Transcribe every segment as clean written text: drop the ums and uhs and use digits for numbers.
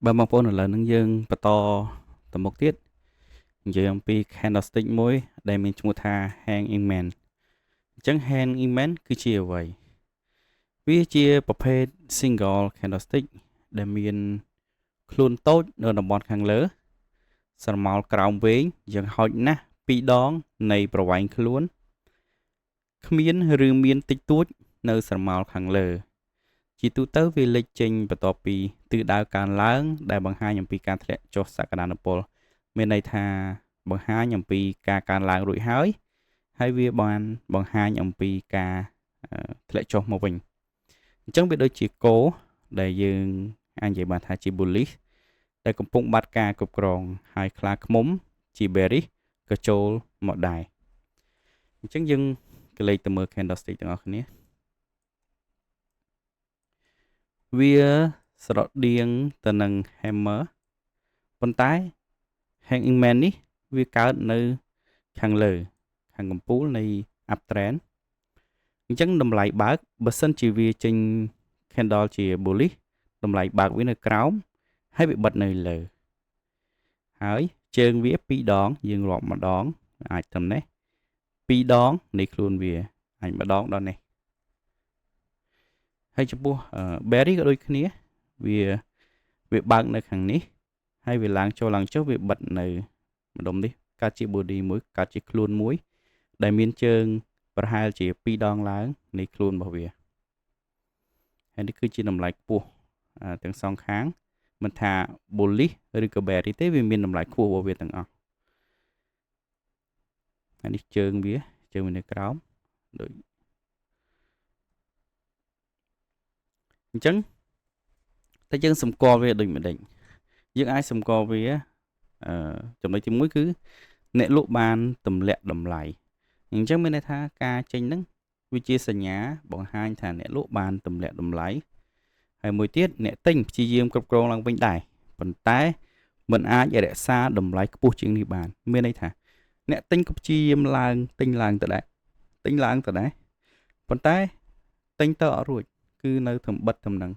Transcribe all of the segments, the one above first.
Ba mong bốn là nâng dương bà to tầm một tiết giờ ông pi candlestick mối đây mình chung tha hang in man chẳng hang in man cứ chia vậy vì chiaประเภท single candlestick ដែលមានខ្លួនតូចនៅតំបន់ខាងលើស្រមោលក្រោមវែងយ៉ាងហោចណាស់ពីរដងនៃប្រវែងខ្លួនគ្មានឬមានតិចតួចនៅស្រមោលខាងលើជាទូទៅវាលេចចេញបន្ទាប់ពីទិសដៅកើនឡើងដែលបង្ហាញអំពីការធ្លាក់ចុះសក្តានុពលមានន័យថាបង្ហាញអំពីការកើនឡើងរួចហើយវាបានបង្ហាញអំពីការធ្លាក់ចុះមកវិញអញ្ចឹងវាដូចជាគោដែលយើងអាចនិយាយបានថាជា bullish ដែលកំពុងបាត់ការគ្រប់គ្រងហើយខ្លាឃ្មុំជា bearish ក៏ចូលមកដែរអញ្ចឹងយើងក៏លេខទៅមើល candlestick ទាំងអស់គ្នាវាស្រដៀងទៅនឹង hammer ប៉ុន្តែ hanging man នេះវាកើតនៅខាងលើខាងកំពូលនៃ uptrend អញ្ចឹងតម្លៃបើកបើសិនជាវាចេញ candle ជា bullish តម្លៃបើកវានៅក្រោមហើយវាបិទនៅលើហើយជើងវា2ដងយើងរាប់ម្ដងអាចត្រឹមនេះ2ដងនៃខ្លួនវាអាចម្ដងដល់នេះហើយចំពោះ berry ក៏ដូចគ្នាវាបើកនៅខាងនេះហើយវាឡើងចូលឡើងចុះវាបិទនៅម្ដុំនេះកើតជា body មួយកើតជាខ្លួនមួយដែលមានជើងប្រហែលជា2ដងឡើងនៃខ្លួនរបស់វាហើយនេះគឺជាតម្លៃខ្ពស់ទាំងសងខាងមិនថា bullish ឬក៏ bearish ទេវាមានតម្លៃខ្ពស់របស់វាទាំងអស់ហើយនេះជើងវានៅក្រោមដូចអញ្ចឹងតែយើងសម្គាល់វាដូចម្ដេចយើងអាចសម្គាល់វាចំណុចទី1គឺអ្នកលក់បានទម្លាក់តម្លៃអញ្ចឹងមានន័យថាការចេញហ្នឹងវាជាសញ្ញាបង្ហាញថាអ្នកលក់បានទម្លាក់តម្លៃហើយមួយទៀតអ្នកទិញព្យាយាមគ្រប់គ្រងឡើងវិញដែរប៉ុន្តែមិនអាចរក្សាតម្លៃខ្ពស់ជាងនេះបានមានន័យថាអ្នកទិញក៏ព្យាយាមឡើងទិញឡើងទៅដែរប៉ុន្តែទិញទៅអត់រួចគឺនៅធំបិទធំនឹង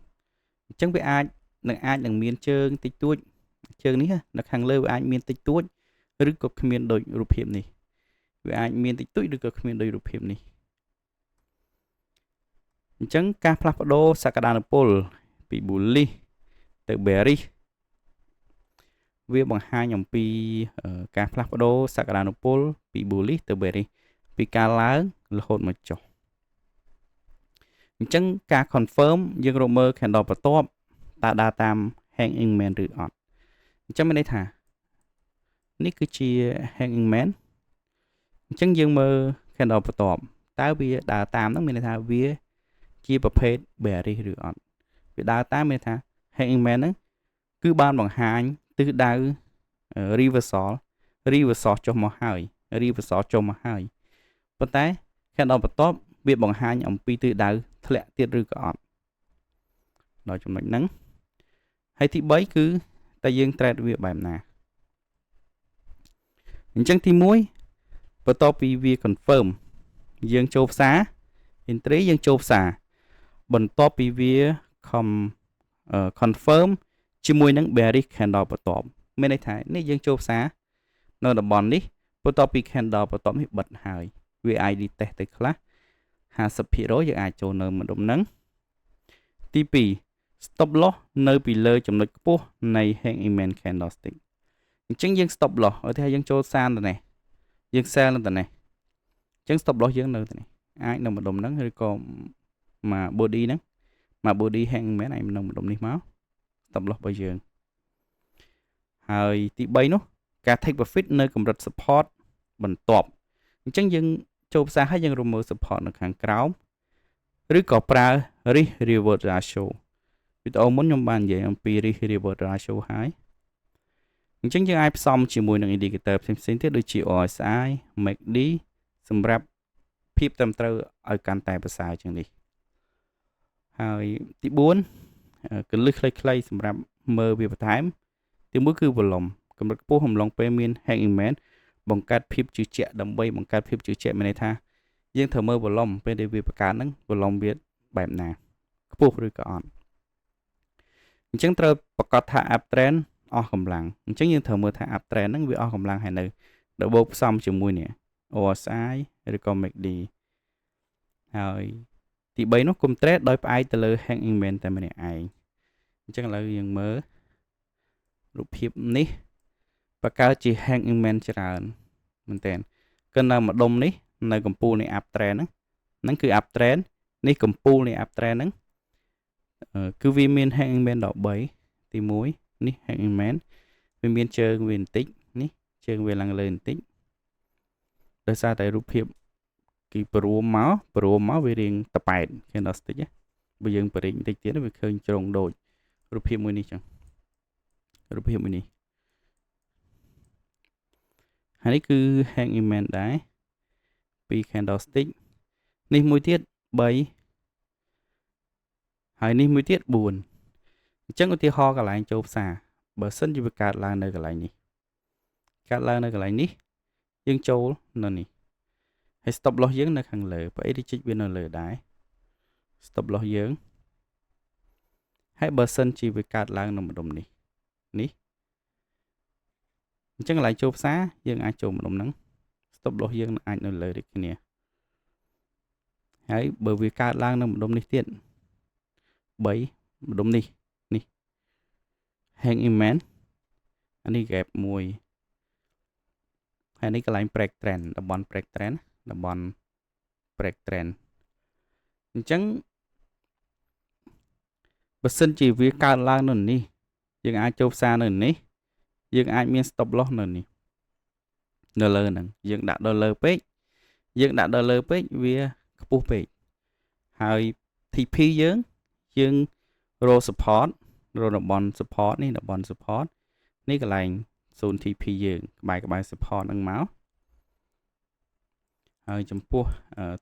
អញ្ចឹងវាអាចនឹងមានជើងតិចតួចជើងនេះនៅខាងលើវាអាចមានតិចតួចឬក៏គ្មានដូចរូបភាពនេះវាអាចមានតិចតួចឬក៏គ្មានដូចរូបភាពនេះអញ្ចឹងការផ្លាស់ប្ដូរសក្តានុពលពី bullish ទៅ bearish វាបង្ហាញអំពីការផ្លាស់ប្ដូរសក្តានុពលពី bullish ទៅ bearish ពីការឡើងរហូតមកចុះអញ្ចឹងការ confirm យើងរកមើល candle បន្ទាប់តើដើរតាម hanging man ឬអត់អញ្ចឹងមានន័យថានេះគឺជា hanging man អញ្ចឹងយើងមើល candle បន្ទាប់តើវាដើរតាមហ្នឹងមានន័យថាវាជាប្រភេទ bearish ឬអត់វាដើរតាមមានន័យថា hanging man ហ្នឹងគឺបានបង្ហាញទិសដៅ reversal ចុះមកហើយប៉ុន្តែ candle បន្ទាប់វាបង្ហាញអំពីទិសដៅធ្លាក់ទៀតឬក៏អត់ដល់ចំណុចហ្នឹងហើយទី3គឺតែយើង trade វាបែបណាអញ្ចឹងទី1បន្ទាប់ពីវា confirm យើងចូលផ្សារ entry យើងចូលផ្សារបន្ទាប់ពីវា confirm ជាមួយនឹង bearish candle បន្ទាប់មានន័យថានេះយើងចូលផ្សារនៅតំបន់នេះបន្ទាប់ពី candle បន្ទាប់នេះបិទហើយវាអាច retest ទៅខ្លះ 50% យើងអាចចូលនៅម្ដុំហ្នឹងទី2 stop loss នៅពីលើចំណុចខ្ពស់នៃ hanging man candlestick អញ្ចឹងយើង stop loss ឧទាហរណ៍យើងចូលសានទៅនេះយើង sell នៅទៅនេះអញ្ចឹង stop loss យើងនៅទៅនេះអាចនៅម្ដុំហ្នឹងឬក៏មក body ហ្នឹងមក body hanging man អាចនៅម្ដុំនេះមក stop loss របស់យើងហើយទី3នោះការ take profit នៅកម្រិត support បន្ទាប់អញ្ចឹងយើងចូលផ្សារហើយយើងរមើល support នៅខាងក្រោមឬក៏ប្រើ risk reward ratio វីដេអូមុនខ្ញុំបាននិយាយអំពី risk reward ratio ហើយអញ្ចឹងយើងអាចផ្សំជាមួយនឹង indicator ផ្សេងៗទៀតដូចជា RSI MACD សម្រាប់ភាពត្រឹមត្រូវឲ្យកាន់តែប្រសើរជាងនេះហើយទី4កលឹះខ្លីៗសម្រាប់មើលវាបន្ថែមទី1គឺ volume កម្រិតខ្ពស់អំឡុងពេលមាន hanging man បង្កើតភាពជឿជាក់ដើម្បីបង្កើតភាពជឿជាក់មានន័យថាយើងត្រូវមើល volume ពេលដែលវាបង្កើតហ្នឹង volume វាបែបណាខ្ពស់ឬក៏អត់ អញ្ចឹងត្រូវប្រកាសថា uptrend អស់កម្លាំងអញ្ចឹងយើងត្រូវមើលថា uptrend ហ្នឹងវាអស់កម្លាំងហើយនៅដល់បូកផ្សំជាមួយនេះ RSI ឬក៏ MACD ហើយទី3នោះកុំ trade ដោយផ្អែកទៅលើ hanging man តែម្នាក់ឯងអញ្ចឹងឥឡូវយើងមើលរូបភាពនេះបង្កើតជា hanging man ច្រើនមែនតើគឺនៅម្ដុំនេះនៅកំពូលនៃ uptrend ហ្នឹងគឺ uptrend នេះកំពូលនៃ uptrend ហ្នឹងគឺវាមាន hanging man 13ទី1នេះ hanging man វាមានជើងវាបន្តិចនេះជើងវាឡើងលើបន្តិចដោយសារតែរូបភាពគឺព្រមមកវារៀងតប៉ែត candlestick ណាបើយើងបរិចបន្តិចទៀតវាឃើញជ្រុងដូចរូបភាពមួយនេះចឹងរូបភាពមួយនេះហើយនេះគឺ hanging man ដែរ2 candlestick នេះមួយទៀត3ហើយនេះមួយទៀត4អញ្ចឹងឧទាហរណ៍កន្លែងចូលផ្សារបើសិនជាវាកើតឡើងនៅកន្លែងនេះកើតឡើងនៅកន្លែងនេះយើងចូលនៅនេះហើយ stop loss យើងនៅខាងលើបើអីទៅជីកវានៅលើដែរ stop loss យើងហើយបើសិនជាវាកើតឡើងនៅម្ដុំនេះអញ្ចឹងកន្លែងចូលផ្សារយើងអាចចូលម្ដុំហ្នឹង stop loss យើងអាចនៅលើដូចគ្នាហើយបើវាកើតឡើងនៅម្ដុំនេះទៀត3ម្ដុំនេះ hanging man អានេះ gap 1ហើយនេះកន្លែង break trend តំបន់ break trend តំបន់ break trend អញ្ចឹងបើសិនជាវាកើតឡើងនៅនេះយើងអាចចូលផ្សារនៅនេះយើងអាចមាន stop loss នៅនេះនៅលើហ្នឹងយើងដាក់ដល់លើពេកវាខ្ពស់ពេកហើយ TP យើងរក support រកតំបន់ support នេះតំបន់ support នេះកន្លែង zone TP យើងក្បែរ support ហ្នឹងមកហើយចំពោះ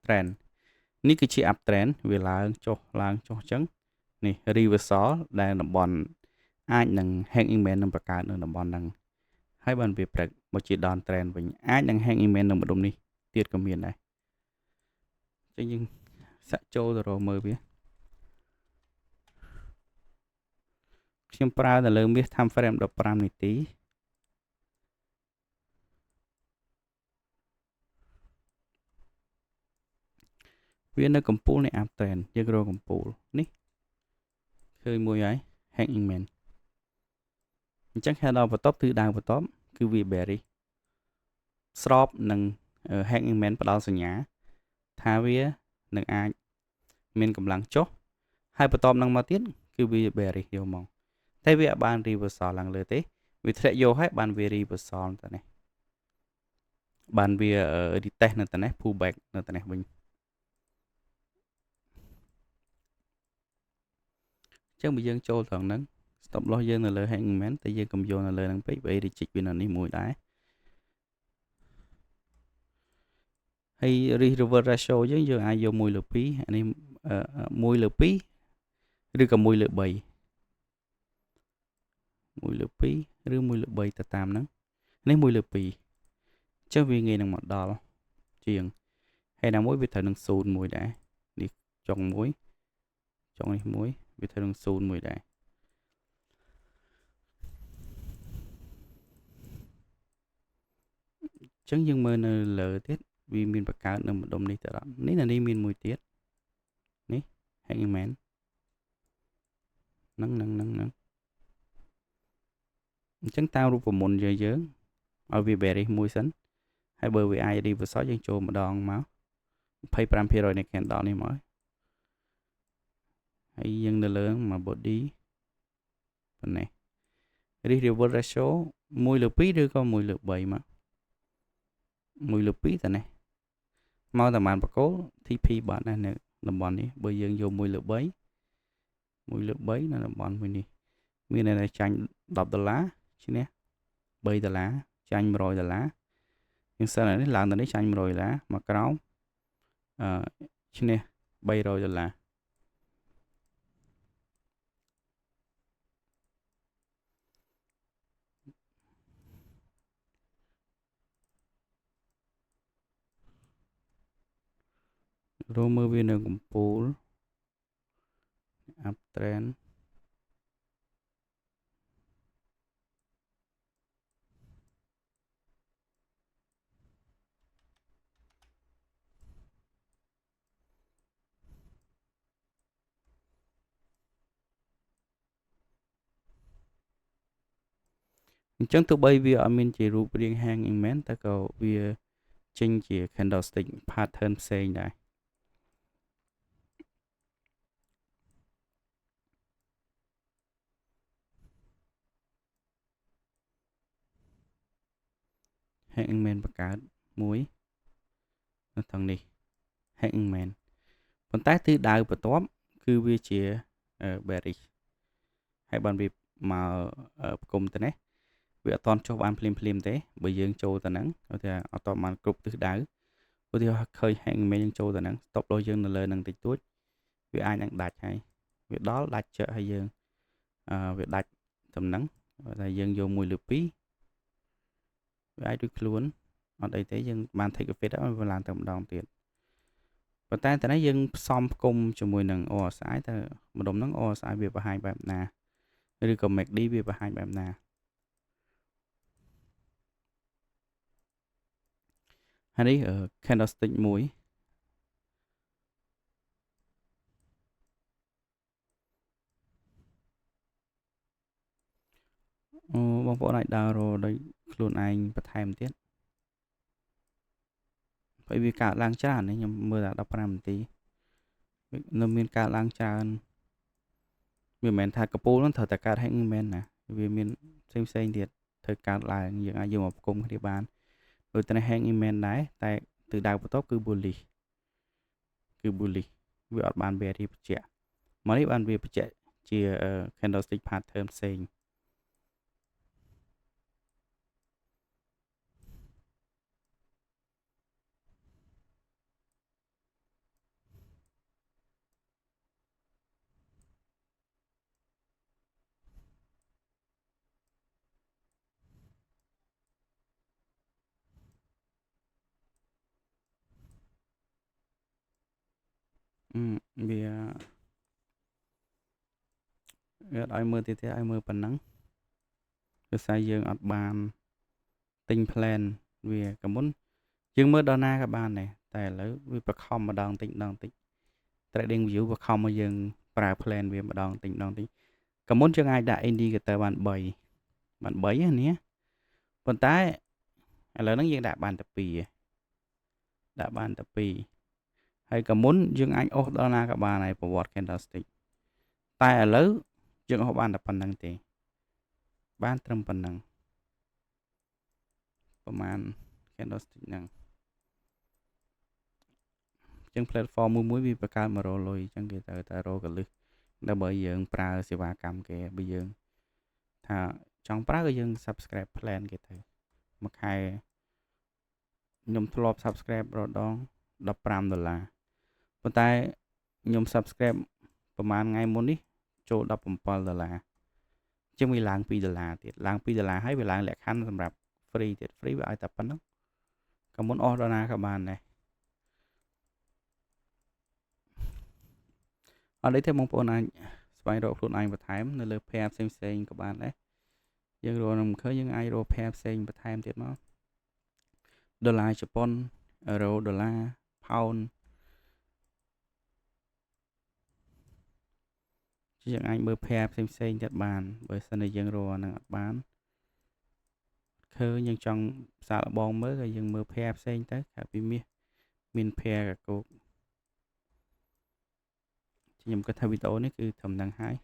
trend នេះគឺជា up trend វាឡើងចុះអញ្ចឹងនេះ reversal ដែលតំបន់អាចនឹង hanging man នឹងបង្កើតនៅតំបន់ហ្នឹងហើយបានវាព្រឹកមកជា down trend វិញអាចនឹង hanging man នៅម្ដុំនេះទៀតក៏មានដែរអញ្ចឹងយើងសាក់ចូលទៅរកមើលវាខ្ញុំប្រើទៅលើមាស time frame 15នាទីវានៅកំពូលនៃ up trend យើងរកកំពូលនេះឃើញមួយហើយ hanging man អញ្ចឹង candle បន្ទាប់គឺដើរបន្ទាប់គឺវា bearish ស្របនឹង hanging man ផ្ដល់សញ្ញាថាវានឹងអាចមានកម្លាំងចុះហើយបន្ទាប់នឹងមកទៀតគឺវា bearish យកមកតែវាបាន reversal ឡើងលើទេវាធ្លាក់យកហើយបានវា reversal ទៅនេះបានវា retest នៅទៅនេះ pull back នៅទៅនេះវិញអញ្ចឹងបើយើងចូលត្រង់ហ្នឹង stop loss យើងនៅលើ hanging man តែយើងកុំយកនៅលើហ្នឹងពេកបើរីជីកវានៅនេះមួយដែរហើយ risk reward ratio យើងអាចយក1 លើ 2អានេះ1 លើ 2ឬក៏1 លើ 3 1 លើ 2 ឬ1 លើ 3ទៅតាមហ្នឹងនេះ1 លើ 2អញ្ចឹងវាងាយនឹងមកដល់ជាងហើយណាមួយវាត្រូវនឹង0មួយដែរនេះចុងមួយចុងនេះមួយវាត្រូវនឹង0មួយដែរអញ្ចឹងយើងមើលនៅលើទៀតវាមានបង្កើតនៅម្ដុំនេះទៅដល់នេះមានមួយទៀតនេះ hanging man ហ្នឹងអញ្ចឹងតាមរូបមន្តយើងឲ្យវា bearish មួយសិនហើយបើវាអាច reversal យើងចូលម្ដងមក 25% នៃ candle នេះមកហើយយើងនៅលើមក body ប៉ុណ្ណេះ risk reward ratio 1 លើ 2 ឬក៏1 លើ 3មក1 លើ 2តានេះមកតែបានបកគោ TP បាត់ណាស់នៅតំបន់នេះបើយើងយក1 លើ 3 1 លើ 3នៅតំបន់មួយនេះមានតែចាញ់$10ឈ្នះ$3ចាញ់$100យើងសិននេះឡើងទៅនេះចាញ់$100មកក្រោមឈ្នះ$300រមើលវានៅកំពូល up trend Chẳng từ bây vì ở mình chỉ rụp riêng hàng in men ta có vì chênh chỉ candlestick pattern xây này hàng in men bạc cá muối nó thằng này hàng in men còn tái thứ đào bờ tóm cứ vì chỉ bearish hay bàn việc mà cùng tên ấy vì toàn cho bạn phim thế bởi dương châu tần nắng thì ở toàn màn cục từ đá bởi vì khơi hẹn mấy dương châu tần nắng tốc độ dương là lời năng tịch tuốt vì ai đang đặt hay việc đó đặt chợ hay dương việc đặt tầm nắng là dương vô mùi lửa pí vì ai được luôn ở đây thế dương bàn thấy cái phía đó và làm tầm đòn tiền và ta thấy dương xong cùng cho mùi nằng ô sải ta một đồng nắng ô sải việc và hai bạn nà đi cầm mệt đi việc và hai bạn nà hay đi ở candlestick muối bóng bộ này đào rồi đây luôn anh bật thèm tiết bởi vì cả lang tràn này nhưng mưa đã đọc làm tí nó miền cả lang tràn vì mình thay cặp nó thở tại cả hay mình nè vì mình xem thiệt thời cả lại những ai dùng một cùng địa bàn rồi tên hay mình đấy tại từ đầu top cứ bully vì ở bàn bè thì trẻ mới bàn bè trẻ chia candlestick pattern saying vì ai mơ thì ai mơ phần nắng rồi sai dương ở bàn tinh plan vì cả muốn dương mơ đo các bạn này tại lấy vì bậc không mà đòn tinh tại đừng giữ bậc không mà dương para plan vì mà đòn tinh cả muốn cho ai đã đi cái tờ bạn bảy anh nhé còn tái là nó dương đã bàn tập pì hay cả muốn dương anh ô đo các bạn này của vọt candlestick tại ở lớn dương họ bàn tập phần năng thì ban trăm phần năng ประมาณ candlestick ហ្នឹងចឹង platform មួយវាបង្កើតមករលុយចឹងគេត្រូវតែរកកលឹះដើម្បីយើងប្រើសេវាកម្មគេបើយើងថាចង់ប្រើក៏យើង subscribe plan គេទៅមួយខែខ្ញុំធ្លាប់ subscribe រដង$15ប៉ុន្តែខ្ញុំ subscribe ប្រហែលថ្ងៃមុននេះចូល$17ជាងវាឡើង$2ទៀតឡើង$2ហើយវាឡើងលក្ខខណ្ឌសម្រាប់ free ទៀត free វាឲ្យតែប៉ុណ្ណឹងក៏មុនអស់ដល់ណាក៏បានដែរអត់អីទេបងប្អូនអាចស្វែងរកខ្លួនឯងបន្ថែមនៅលើ pair ផ្សេងក៏បានដែរយើងរកនឹងឃើញយើងអាចរក pair ផ្សេងបន្ថែមទៀតមកដុល្លារជប៉ុនអឺរ៉ូដុល្លារផោនយើងអាចមើល pair ផ្សេងទៀតបានបើសិនជាយើងរកនឹងអត់បានឃើញយើងចង់សាកល្បងមើលក៏យើងមើល pair ផ្សេងទៅកាលពីមាន pair កកខ្ញុំគិតថាវីដេអូនេះគឺត្រឹមហ្នឹងហើយ